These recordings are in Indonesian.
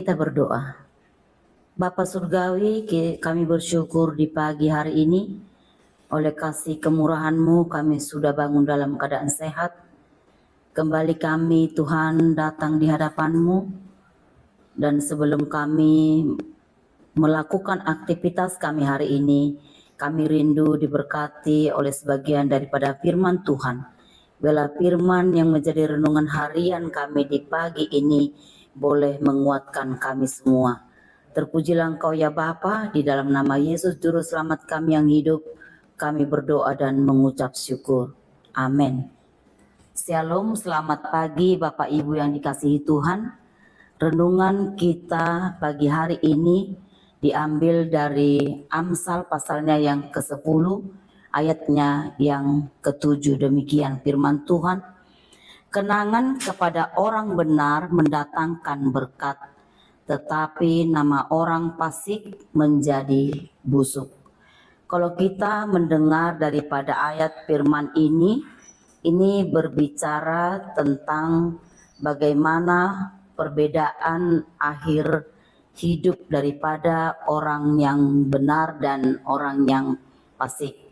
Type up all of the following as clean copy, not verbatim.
kita berdoa. Bapa Surgawi, kami bersyukur di pagi hari ini oleh kasih kemurahan-Mu kami sudah bangun dalam keadaan sehat. Kembali kami Tuhan datang di hadapan-Mu, dan sebelum kami melakukan aktivitas kami hari ini, kami rindu diberkati oleh sebagian daripada firman Tuhan. Bila firman yang menjadi renungan harian kami di pagi ini boleh menguatkan kami semua. Terpujilah Engkau ya Bapa, di dalam nama Yesus Juru Selamat kami yang hidup, kami berdoa dan mengucap syukur. Amin. Shalom, selamat pagi Bapak Ibu yang dikasihi Tuhan. Renungan kita pagi hari ini diambil dari Amsal pasalnya yang ke-10, ayatnya yang ke-7. Demikian firman Tuhan. Kenangan kepada orang benar mendatangkan berkat, tetapi nama orang fasik menjadi busuk. Kalau kita mendengar daripada ayat firman ini berbicara tentang bagaimana perbedaan akhir hidup daripada orang yang benar dan orang yang fasik.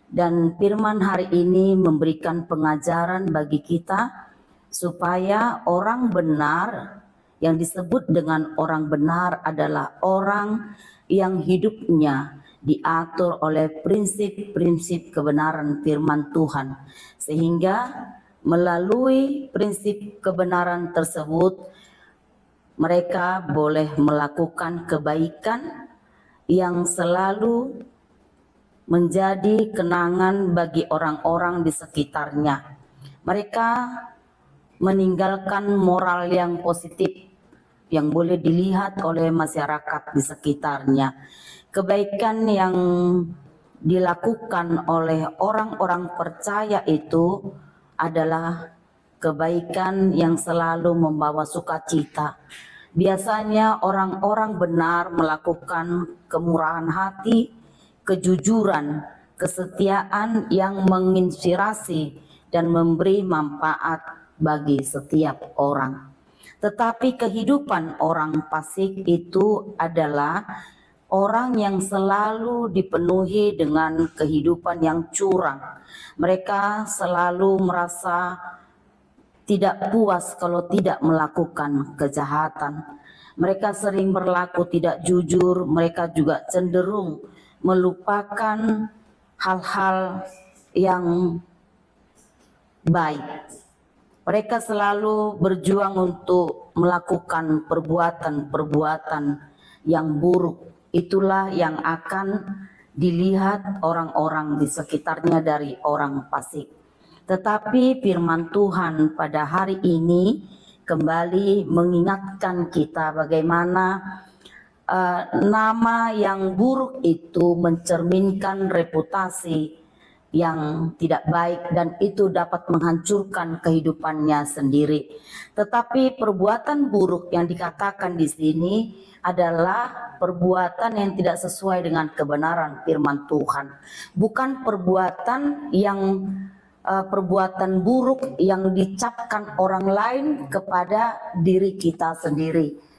Dan firman hari ini memberikan pengajaran bagi kita supaya orang benar, yang disebut dengan orang benar adalah orang yang hidupnya diatur oleh prinsip-prinsip kebenaran firman Tuhan, sehingga melalui prinsip kebenaran tersebut mereka boleh melakukan kebaikan yang selalu menjadi kenangan bagi orang-orang di sekitarnya. Mereka meninggalkan moral yang positif yang boleh dilihat oleh masyarakat di sekitarnya. Kebaikan yang dilakukan oleh orang-orang percaya itu adalah kebaikan yang selalu membawa sukacita. Biasanya orang-orang benar melakukan kemurahan hati, kejujuran, kesetiaan yang menginspirasi dan memberi manfaat bagi setiap orang. Tetapi kehidupan orang fasik itu adalah orang yang selalu dipenuhi dengan kehidupan yang curang. Mereka selalu merasa tidak puas kalau tidak melakukan kejahatan. Mereka sering berlaku tidak jujur, mereka juga cenderung melupakan hal-hal yang baik. Mereka selalu berjuang untuk melakukan perbuatan-perbuatan yang buruk. Itulah yang akan dilihat orang-orang di sekitarnya dari orang fasik. Tetapi firman Tuhan pada hari ini kembali mengingatkan kita bagaimana nama yang buruk itu mencerminkan reputasi yang tidak baik, dan itu dapat menghancurkan kehidupannya sendiri. Tetapi perbuatan buruk yang dikatakan di sini adalah perbuatan yang tidak sesuai dengan kebenaran firman Tuhan. Bukan perbuatan yang perbuatan buruk yang dicapkan orang lain kepada diri kita sendiri.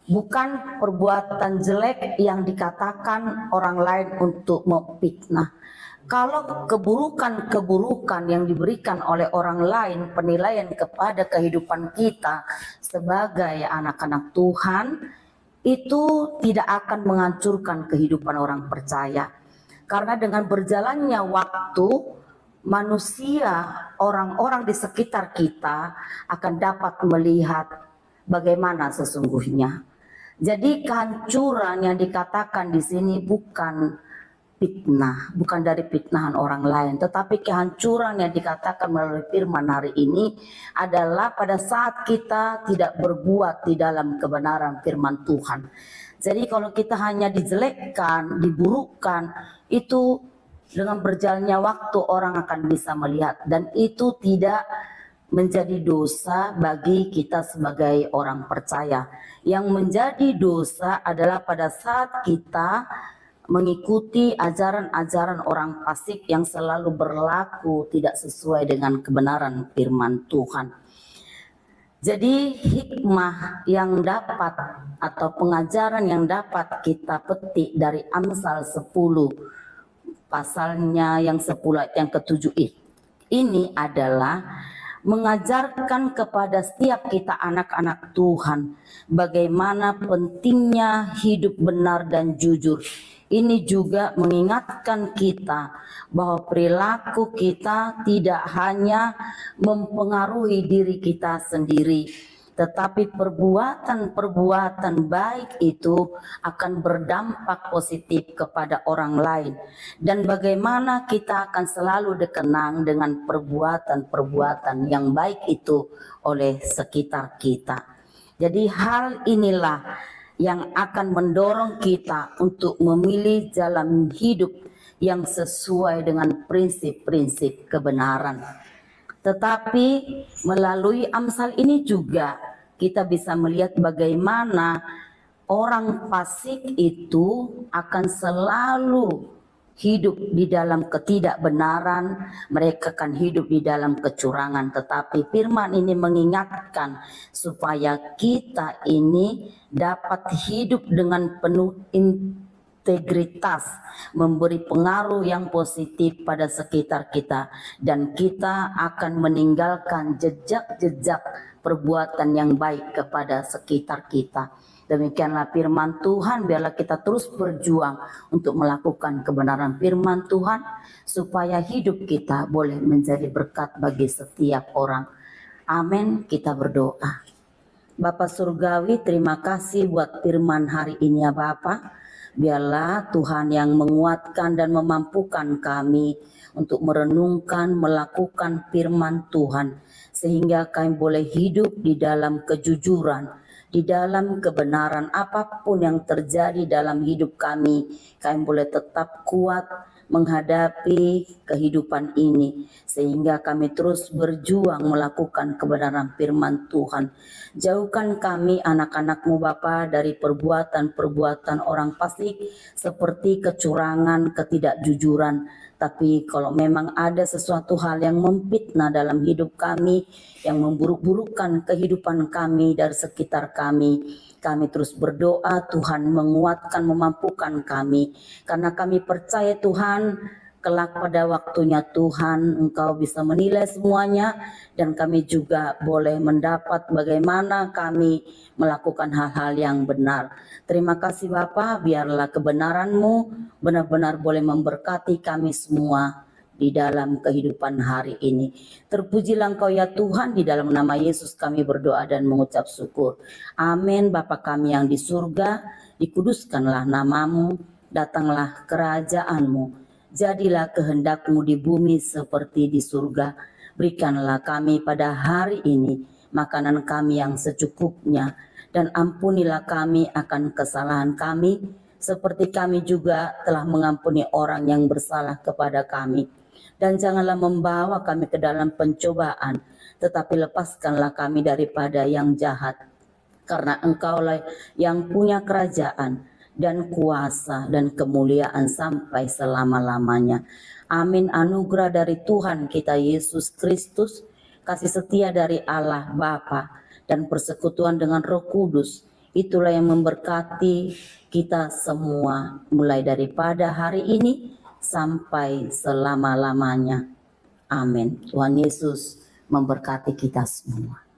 Bukan perbuatan jelek yang dikatakan orang lain untuk memfitnah. Kalau keburukan-keburukan yang diberikan oleh orang lain penilaian kepada kehidupan kita sebagai anak-anak Tuhan, itu tidak akan menghancurkan kehidupan orang percaya. Karena dengan berjalannya waktu, manusia, orang-orang di sekitar kita akan dapat melihat bagaimana sesungguhnya. Jadi kehancuran yang dikatakan di sini bukan fitnah, bukan dari fitnahan orang lain, tetapi kehancuran yang dikatakan melalui firman hari ini adalah pada saat kita tidak berbuat di dalam kebenaran firman Tuhan. Jadi kalau kita hanya dijelekkan, diburukkan, itu dengan berjalannya waktu orang akan bisa melihat, dan itu tidak menjadi dosa bagi kita sebagai orang percaya. Yang menjadi dosa adalah pada saat kita mengikuti ajaran-ajaran orang fasik yang selalu berlaku tidak sesuai dengan kebenaran firman Tuhan. Jadi hikmah yang dapat atau pengajaran yang dapat kita petik dari Amsal 10 pasalnya yang 10 ayat yang ke-7 ini adalah mengajarkan kepada setiap kita anak-anak Tuhan bagaimana pentingnya hidup benar dan jujur. Ini juga mengingatkan kita bahwa perilaku kita tidak hanya mempengaruhi diri kita sendiri, tetapi perbuatan-perbuatan baik itu akan berdampak positif kepada orang lain. Dan bagaimana kita akan selalu dikenang dengan perbuatan-perbuatan yang baik itu oleh sekitar kita. Jadi hal inilah yang akan mendorong kita untuk memilih jalan hidup yang sesuai dengan prinsip-prinsip kebenaran. Tetapi melalui Amsal ini juga kita bisa melihat bagaimana orang fasik itu akan selalu hidup di dalam ketidakbenaran, mereka akan hidup di dalam kecurangan. Tetapi firman ini mengingatkan supaya kita ini dapat hidup dengan penuh integritas, memberi pengaruh yang positif pada sekitar kita, dan kita akan meninggalkan jejak-jejak perbuatan yang baik kepada sekitar kita. Demikianlah firman Tuhan, biarlah kita terus berjuang untuk melakukan kebenaran firman Tuhan supaya hidup kita boleh menjadi berkat bagi setiap orang. Amin. Kita berdoa. Bapa Surgawi, terima kasih buat firman hari ini ya Bapa. Biarlah Tuhan yang menguatkan dan memampukan kami untuk merenungkan, melakukan firman Tuhan, sehingga kami boleh hidup di dalam kejujuran, di dalam kebenaran. Apapun yang terjadi dalam hidup kami boleh tetap kuat menghadapi kehidupan ini, sehingga kami terus berjuang melakukan kebenaran firman Tuhan. Jauhkan kami anak-anak-Mu Bapa dari perbuatan-perbuatan orang fasik seperti kecurangan, ketidakjujuran. Tapi kalau memang ada sesuatu hal yang memfitnah dalam hidup kami, yang memburuk-burukkan kehidupan kami dari sekitar kami terus berdoa Tuhan menguatkan, memampukan kami. Karena kami percaya Tuhan, kelak pada waktunya Tuhan Engkau bisa menilai semuanya, dan kami juga boleh mendapat bagaimana kami melakukan hal-hal yang benar. Terima kasih Bapa, biarlah kebenaran-Mu benar-benar boleh memberkati kami semua di dalam kehidupan hari ini. Terpujilah Engkau ya Tuhan, di dalam nama Yesus kami berdoa dan mengucap syukur. Amin. Bapa kami yang di surga, dikuduskanlah nama-Mu, datanglah kerajaan-Mu, jadilah kehendak-Mu di bumi seperti di surga. Berikanlah kami pada hari ini makanan kami yang secukupnya, dan ampunilah kami akan kesalahan kami, seperti kami juga telah mengampuni orang yang bersalah kepada kami. Dan janganlah membawa kami ke dalam pencobaan, tetapi lepaskanlah kami daripada yang jahat. Karena Engkaulah yang punya kerajaan dan kuasa dan kemuliaan sampai selama-lamanya. Amin. Anugerah dari Tuhan kita Yesus Kristus, kasih setia dari Allah Bapa, dan persekutuan dengan Roh Kudus, itulah yang memberkati kita semua mulai daripada hari ini sampai selama-lamanya. Amin. Tuhan Yesus memberkati kita semua.